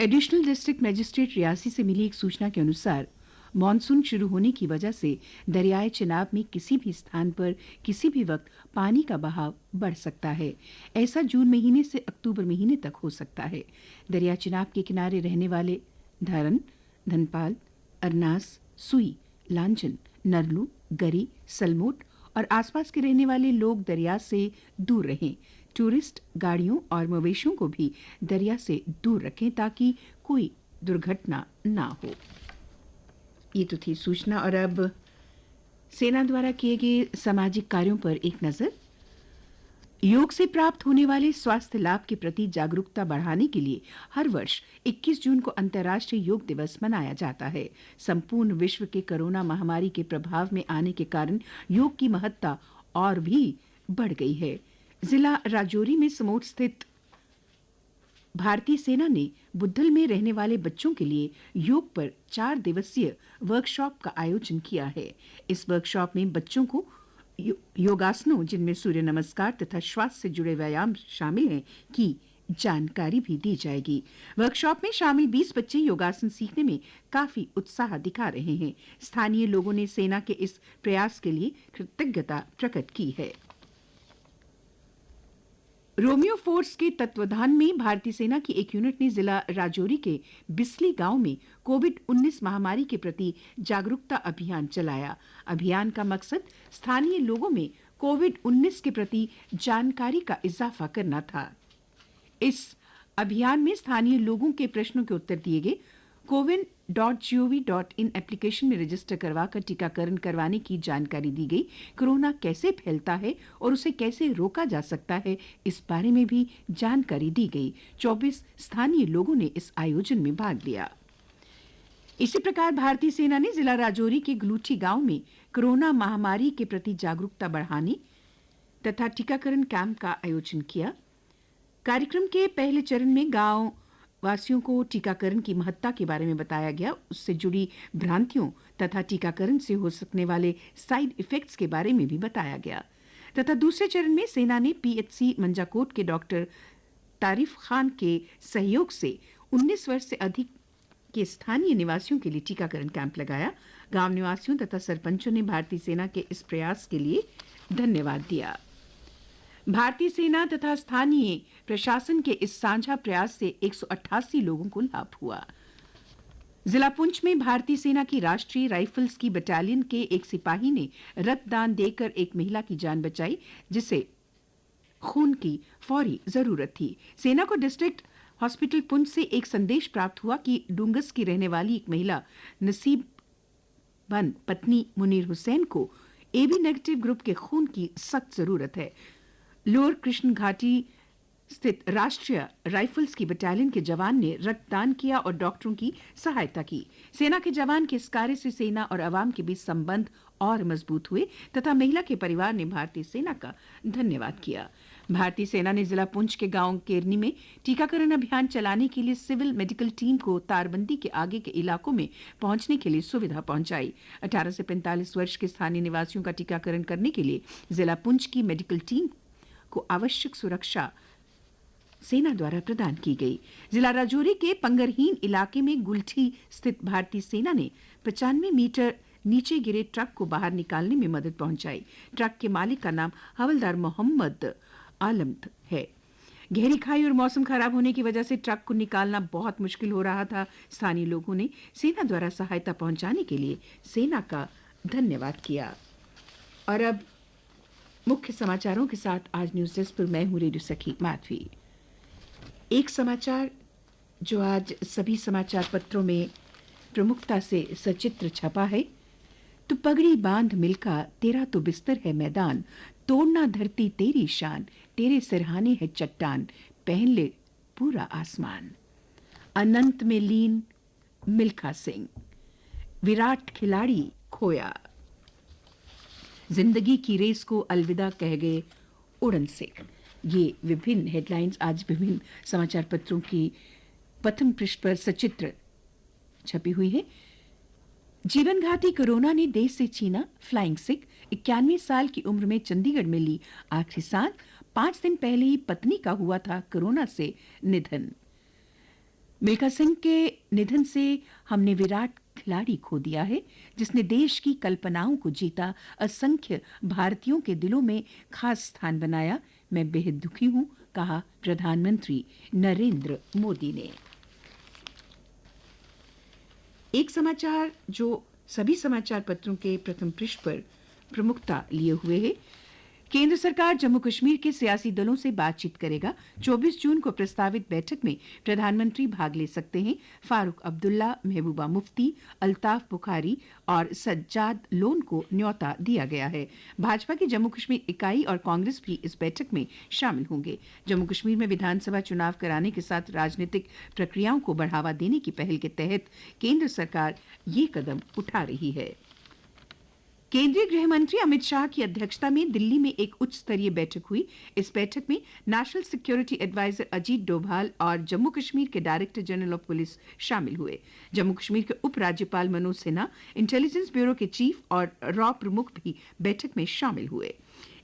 Additional district magistrate Reasi से मिली एक सूचना के अनुसार मानसून शुरू होने की वजह से दरियाए चिनाब में किसी भी स्थान पर किसी भी वक्त पानी का बहाव बढ़ सकता है। ऐसा जून महीने से अक्टूबर महीने तक हो सकता है। दरिया चिनाब के किनारे रहने वाले धरन, धनपाल, अरनास, सुई, लांजन, नरलू, गरी, सलमोट और आसपास के रहने वाले लोग दरिया से दूर रहें। टूरिस्ट गाड़ियों और मवेशियों को भी दरिया से दूर रखें ताकि कोई दुर्घटना ना हो। ये तो थी सूचना। और अब सेना द्वारा किए गए सामाजिक कार्यों पर एक नजर। योग से प्राप्त होने वाले स्वास्थ्य लाभ के प्रति जागरूकता बढ़ाने के लिए हर वर्ष 21 जून को अंतर्राष्ट्रीय योग दिवस मनाया जाता है। संपूर्ण विश्व के कोरोना महामारी के प्रभाव में आने के कारण योग की महत्ता और भी बढ़ गई है। जिला राजौरी में समोट स्थित भारतीय सेना ने बुद्धल में रहने वाले बच्चों के लिए योग पर 4 दिवसीय वर्कशॉप का आयोजन किया है। इस वर्कशॉप में बच्चों को योगासनों, जिनमें सूर्य नमस्कार तथा श्वास से जुड़े व्यायाम शामिल हैं, की जानकारी भी दी जाएगी। वर्कशॉप में शामिल 20 बच्चे योगासन सीखने में काफी उत्साह दिखा रहे हैं। स्थानीय लोगों ने सेना के इस प्रयास के लिए कृतज्ञता प्रकट की है। रोमियो फोर्स के तत्वाधान में भारतीय सेना की एक यूनिट ने जिला राजौरी के बिस्ली गांव में कोविड-19 महामारी के प्रति जागरूकता अभियान चलाया। अभियान का मकसद स्थानीय लोगों में कोविड-19 के प्रति जानकारी का इजाफा करना था। इस अभियान में स्थानीय लोगों के प्रश्नों के उत्तर दिए गए। cowin.gov.in एप्लीकेशन में रजिस्टर करवाकर टीकाकरण करवाने की जानकारी दी गई। कोरोना कैसे फैलता है और उसे कैसे रोका जा सकता है, इस बारे में भी जानकारी दी गई। 24 स्थानीय लोगों ने इस आयोजन में भाग लिया। इसी प्रकार भारतीय सेना ने जिला राजौरी के गलूठी गांव में कोरोना महामारी के प्रति जागरूकता बढ़ाने तथा टीकाकरण कैंप का आयोजन किया। कार्यक्रम के पहले चरण में गांव वासियों को टीकाकरण की महत्ता के बारे में बताया गया, उससे जुड़ी भ्रांतियों तथा टीकाकरण से हो सकने वाले साइड इफेक्ट्स के बारे में भी बताया गया। तथा दूसरे चरण में सेना ने पीएचसी मंजाकोट के डॉक्टर तारिफ खान के सहयोग से 19 वर्ष से अधिक के स्थानीय निवासियों के लिए टीकाकरण कैंप लगाया। गांव निवासियों तथा सरपंचों ने भारतीय सेना के इस प्रयास के लिए धन्यवाद दिया। भारतीय सेना तथा स्थानीय प्रशासन के इस साझा प्रयास से 188 लोगों को लाभ हुआ। जिला पुंछ में भारतीय सेना की राष्ट्रीय राइफल्स की बटालियन के एक सिपाही ने रक्तदान देकर एक महिला की जान बचाई, जिसे खून की फौरी जरूरत थी। सेना को डिस्ट्रिक्ट हॉस्पिटल पुंछ से एक संदेश प्राप्त हुआ कि डूंगस की रहने वाली एक महिला नसीबन पत्नी मुनीर हुसैन को एबी नेगेटिव ग्रुप के खून की सख्त जरूरत है। लोअर कृष्ण घाटी स्थित राष्ट्रीय राइफल्स की बटालियन के जवान ने रक्तदान किया और डॉक्टरों की सहायता की। सेना के जवान के इस कार्य से सेना और आवाम के बीच संबंध और मजबूत हुए तथा महिला के परिवार ने भारतीय सेना का धन्यवाद किया। भारतीय सेना ने जिला पुंछ के गांव केरनी में टीकाकरण अभियान चलाने के लिए सिविल मेडिकल टीम को तारबंदी के आगे के इलाकों में पहुंचने के लिए सुविधा पहुंचाई। 18 से 45 वर्ष के स्थानीय निवासियों का टीकाकरण करने के लिए जिला पुंछ की मेडिकल टीम को आवश्यक सुरक्षा सेना द्वारा प्रदान की गई। जिला राजौरी के पंगरहीन इलाके में गुलठी स्थित भारतीय सेना ने 95 मीटर नीचे गिरे ट्रक को बाहर निकालने में मदद पहुंचाई। ट्रक के मालिक का नाम हवलदार मोहम्मद आलम है। गहरी खाई और मौसम खराब होने की वजह से ट्रक को निकालना बहुत मुश्किल हो रहा था। स्थानीय लोगों ने सेना द्वारा सहायता पहुंचाने के लिए सेना का धन्यवाद किया। और अब मुख्य समाचारों के साथ आज न्यूज डेस्क पर मैं हूं रेडियो सखी माधवी। एक समाचार जो आज सभी समाचार पत्रों में प्रमुखता से सचित्र छपा है, तो पगड़ी बांध मिल्खा तेरा तो बिस्तर है मैदान, तोड़ना धरती तेरी शान, तेरे सिरहाने है चट्टान, पहन ले पूरा आसमान। अनंत में लीन मिल्खा सिंह, विराट खिलाड़ी खोया, जिंदगी की रेस को अलविदा कह गए उड़न सिंह। ये विभिन्न हेडलाइंस आज विभिन्न समाचार पत्रों की प्रथम पृष्ठ पर सचित्र छपी हुई है। जीवन घाती कोरोना ने देश से छीना फ्लाइंग सिख। 91 साल की उम्र में चंडीगढ़ में ली आखिरी सांस। 5 दिन पहले ही पत्नी का हुआ था कोरोना से निधन। मिल्खा सिंह के निधन से हमने विराट खिलाड़ी खो दिया है, जिसने देश की कल्पनाओं को जीता, असंख्य भारतीयों के दिलों में खास स्थान बनाया। मैं बेहद दुखी हूं, कहा प्रधानमंत्री नरेंद्र मोदी ने। एक समाचार जो सभी समाचार पत्रों के प्रथम पृष्ठ पर प्रमुखता लिए हुए है। केंद्र सरकार जम्मू कश्मीर के सियासी दलों से बातचीत करेगा। 24 जून को प्रस्तावित बैठक में प्रधानमंत्री भाग ले सकते हैं। फारूक अब्दुल्ला, महबूबा मुफ्ती, अल्ताफ बुखारी और सज्जाद लोन को न्योता दिया गया है। भाजपा की जम्मू कश्मीर इकाई और कांग्रेस भी इस बैठक में शामिल होंगे। जम्मू कश्मीर में विधानसभा चुनाव कराने के साथ राजनीतिक प्रक्रियाओं को बढ़ावा देने की पहल के तहत केंद्र सरकार ये कदम उठा रही है। केंद्रीय गृह मंत्री अमित शाह की अध्यक्षता में दिल्ली में एक उच्च स्तरीय बैठक हुई। इस बैठक में national security advisor Ajit Doval और जम्मू कश्मीर के डायरेक्टर जनरल ऑफ पुलिस शामिल हुए। जम्मू कश्मीर के उपराज्यपाल मनोज सिन्हा, इंटेलिजेंस ब्यूरो के चीफ और रॉ प्रमुख भी बैठक में शामिल हुए।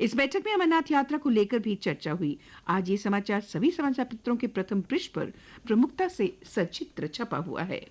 इस बैठक में अमरनाथ यात्रा को लेकर भी चर्चा हुई। आज ये समाचार सभी समाचार पत्रों के प्रथम पृष्ठ पर प्रमुखता से सचित्र छपा हुआ है।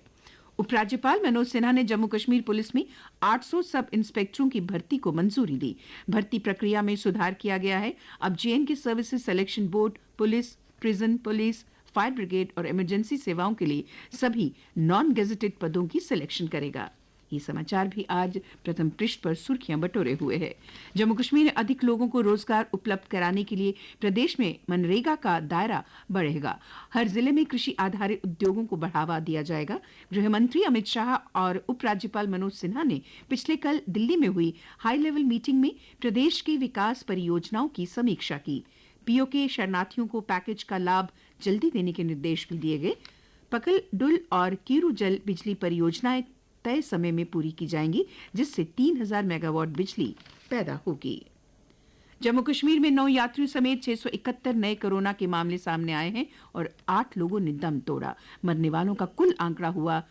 उपराज्यपाल मनोज सिन्हा ने जम्मू कश्मीर पुलिस में 800 सब इंस्पेक्टरों की भर्ती को मंजूरी दी। भर्ती प्रक्रिया में सुधार किया गया है। अब JNK services selection board police, prison police, fire brigade और इमरजेंसी सेवाओं के लिए सभी नॉन गेजेटेड पदों की सिलेक्शन करेगा। ये समाचार भी आज प्रथम पृष्ठ पर सुर्खियां बटोरे हुए हैं। जम्मू कश्मीर में अधिक लोगों को रोजगार उपलब्ध कराने के लिए प्रदेश में मनरेगा का दायरा बढ़ेगा। हर जिले में कृषि आधारित उद्योगों को बढ़ावा दिया जाएगा। गृह मंत्री अमित शाह और उपराज्यपाल मनोज सिन्हा ने पिछले कल दिल्ली में हुई हाई लेवल मीटिंग में प्रदेश की विकास परियोजनाओं की समीक्षा की। पीओके शरणार्थियों को पैकेज का लाभ जल्दी देने के निर्देश भी दिए गए। पकल डुल और कीरू जल बिजली परियोजनाएं तय समय में पूरी की जाएंगी, जिससे 3000 मेगावाट बिजली पैदा होगी। जम्मू कश्मीर में 9 यात्रियों समेत 671 नए कोरोना के मामले सामने आए हैं और 8 लोगों ने दम तोड़ा। मरने वालों का कुल आंकड़ा हुआ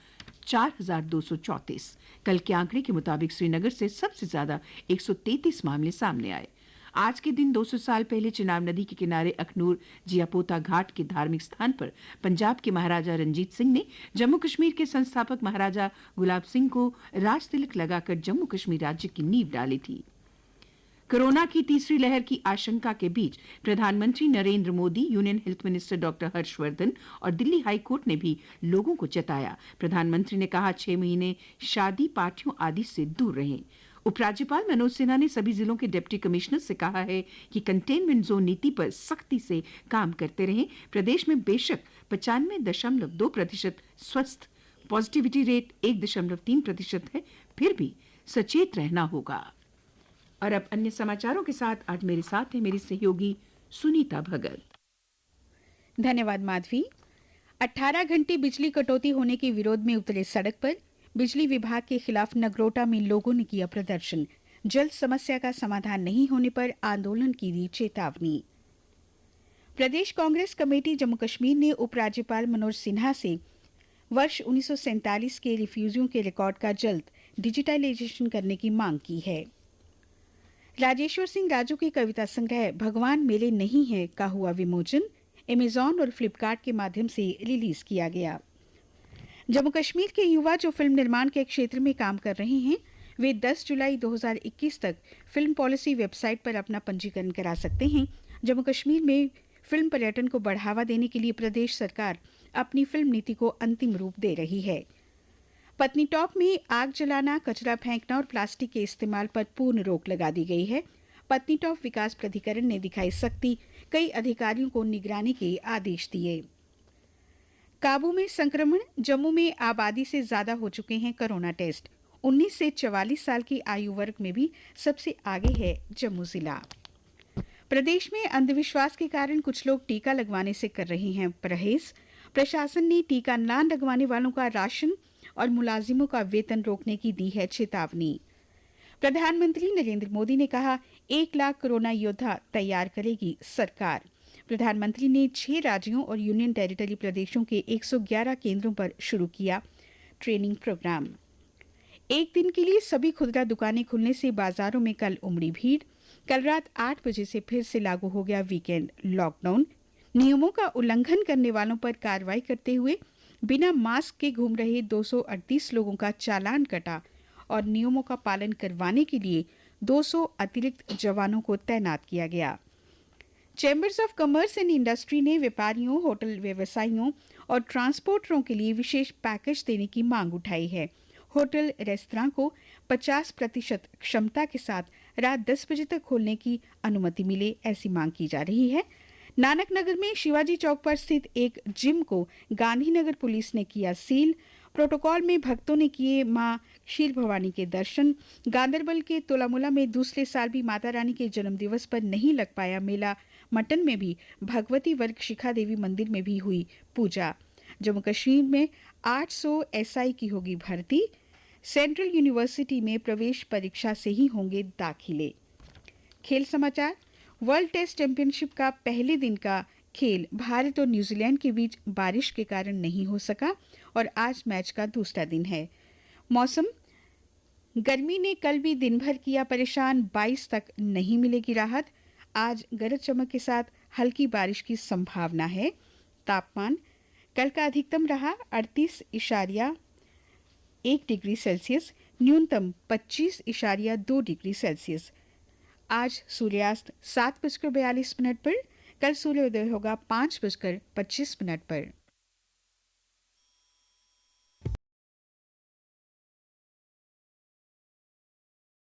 4234। कल के आंकड़े के मुताबिक श्रीनगर से सबसे ज्यादा 133 मामले सामने आए। आज के दिन 200 साल पहले चिनाब नदी के किनारे अखनूर जियापोता घाट के धार्मिक स्थान पर पंजाब के महाराजा रंजीत सिंह ने जम्मू कश्मीर के संस्थापक महाराजा गुलाब सिंह को राज तिलक लगाकर जम्मू कश्मीर राज्य की नींव डाली थी। कोरोना की तीसरी लहर की आशंका के बीच प्रधानमंत्री Narendra Modi, union health minister doctor Harshvardhan और दिल्ली हाई कोर्ट ने भी लोगों को चेताया। प्रधानमंत्री ने कहा 6 महीने शादी पार्टियों आदि से दूर रहें। उपराज्यपाल मनोज सिन्हा ने सभी जिलों के डिप्टी कमिश्नर से कहा है कि कंटेनमेंट जोन नीति पर सख्ती से काम करते रहें। प्रदेश में बेशक 95.2% स्वस्थ, पॉजिटिविटी रेट 1.3% है, फिर भी सचेत रहना होगा। और अब अन्य समाचारों के साथ आज मेरे साथ है मेरी सहयोगी सुनीता भगत। धन्यवाद माधवी। 18 घंटे बिजली कटौती होने के विरोध में उतरे सड़क पर बिजली विभाग के खिलाफ नगरोटा में लोगों ने किया प्रदर्शन। जल्द समस्या का समाधान नहीं होने पर आंदोलन की दी चेतावनी। प्रदेश कांग्रेस कमेटी जम्मू कश्मीर ने उपराज्यपाल मनोज सिन्हा से वर्ष 1947 के रिफ्यूजियों के रिकॉर्ड का जल्द डिजिटलाइजेशन करने की मांग की है। राजेश्वर सिंह राजू के कविता संग्रह भगवान मेरे नहीं है का हुआ विमोचन। अमेजॉन और फ्लिपकार्ट के माध्यम से रिलीज किया गया। जम्मू कश्मीर के युवा जो फिल्म निर्माण के क्षेत्र में काम कर रहे हैं, वे 10 जुलाई 2021 तक फिल्म पॉलिसी वेबसाइट पर अपना पंजीकरण करा सकते हैं। जम्मू कश्मीर में फिल्म पर्यटन को बढ़ावा देने के लिए प्रदेश सरकार अपनी फिल्म नीति को अंतिम रूप दे रही है। पत्नीटॉप में आग जलाना, कचरा फेंकना और प्लास्टिक के इस्तेमाल पर पूर्ण रोक लगा दी गई है। पत्नीटॉप विकास प्राधिकरण ने दिखाई सख्ती, कई अधिकारियों को निगरानी के आदेश दिए। काबू में संक्रमण, जम्मू में आबादी से ज्यादा हो चुके हैं कोरोना टेस्ट। 19 से 44 साल की आयु वर्ग में भी सबसे आगे है जम्मू जिला। प्रदेश में अंधविश्वास के कारण कुछ लोग टीका लगवाने से कर रहे हैं परहेज। प्रशासन ने टीका न लगवाने वालों का राशन और मुलाजिमों का वेतन रोकने की दी है चेतावनी। प्रधानमंत्री नरेंद्र मोदी ने कहा 1 लाख कोरोना योद्धा तैयार करेगी सरकार। प्रधानमंत्री ने 6 राज्यों और यूनियन टेरिटरी प्रदेशों के 111 केंद्रों पर शुरू किया ट्रेनिंग प्रोग्राम। एक दिन के लिए सभी खुदरा दुकानें खुलने से बाजारों में कल उमड़ी भीड़। कल रात 8 बजे से फिर से लागू हो गया वीकेंड लॉकडाउन। नियमों का उल्लंघन करने वालों पर कार्रवाई करते हुए बिना मास्क के घूम रहे 238 लोगों का चालान कटा और नियमों का पालन करवाने के लिए 200 अतिरिक्त जवानों को तैनात किया गया। Chambers of commerce and industry ने व्यापारियों, होटल व्यवसायियों और ट्रांसपोर्टरों के लिए विशेष पैकेज देने की मांग उठाई है। होटल रेस्तरां को 50% क्षमता के साथ रात 10 बजे तक खोलने की अनुमति मिले, ऐसी मांग की जा रही है। नानक नगर में शिवाजी चौक पर स्थित एक जिम को गांधीनगर पुलिस ने किया सील। प्रोटोकॉल में भक्तों ने किए मां क्षीर भवानी के दर्शन। गांदरबल के तोलामुला में दूसरे साल भी माता रानी के जन्म दिवस पर नहीं लग पाया मेला। मटन में भी भगवती वर्ग शिखा देवी मंदिर में भी हुई पूजा। जम्मू कश्मीर में 800 एसआई की होगी भर्ती। सेंट्रल यूनिवर्सिटी में प्रवेश परीक्षा से ही होंगे दाखिले। खेल समाचार। वर्ल्ड टेस्ट चैंपियनशिप का पहले दिन का खेल भारत और न्यूजीलैंड के बीच बारिश के कारण नहीं हो सका और आज मैच का दूसरा दिन है। मौसम। गर्मी ने कल भी दिन भर किया परेशान, 22 तक नहीं मिलेगी राहत। आज गरज चमक के साथ हल्की बारिश की संभावना है। तापमान कल का अधिकतम रहा 38.1 डिग्री सेल्सियस, न्यूनतम 25.2 डिग्री सेल्सियस। आज सूर्यास्त 7:42 पर, कल सूर्योदय होगा 5:25 पर।